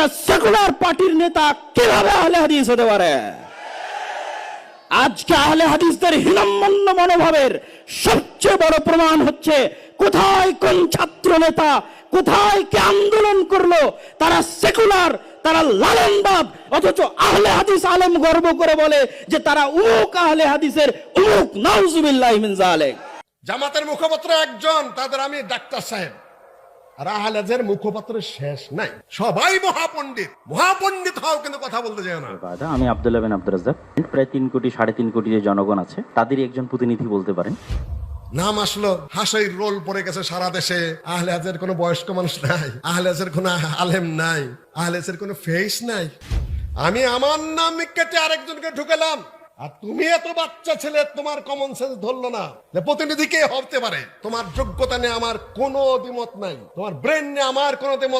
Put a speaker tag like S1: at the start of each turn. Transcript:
S1: একটা সেকুলার পার্টির নেতা কিভাবে আহলে হাদিস হতে পারে? আজকে আহলে হাদিসদের হীনম্মন্য মনোভাবের সবচেয়ে বড় প্রমাণ হচ্ছে কোথায় কোন ছাত্র নেতা কোথায় কে আন্দোলন করলো, তারা সেকুলার, তারা লালনবাদ, অথচ আহলে হাদিস আলেম গর্ব করে বলে যে তারা উমুক আহলে হাদিসের উমুক। নাউজুবিল্লাহ মিন যালিক।
S2: জামাতের মুখপাত্র একজন, তাদের আমি ডাক্তার সাহেব, আর আহলেদের মুখপাত্র শেষ নাই, সবাই মহাপণ্ডিত। মহাপণ্ডিত হও কিন্তু কথা বলতে যায় না।
S3: আমি আব্দুল্লাহ বিন আব্দুর রাজ্জাক। প্রায় 3 কোটি 3.5 কোটি যে জনগণ আছে তাদেরই একজন প্রতিনিধি বলতে পারেন।
S2: নাম আসলো, হাসির রোল পড়ে গেছে সারা দেশে। আহলে হাদিসের কোনো বয়স্ক মানুষ নাই, আহলে হাদিসের কোনো আলেম নাই, আহলে হাদিসের কোনো ফেস নাই। আমি আমার নাম কেটে আরেকজনকে ঢুকালাম, আর তুমি এত বাচ্চা ছেলে, তোমার কমন সেন্স ধরলো না যে প্রতিনিধি কে হতে পারে। তোমার যোগ্যতা নিয়ে আমার কোনো দ্বিমত নাই, তোমার ব্রেন নিয়ে আমার কোনো দ্বিমত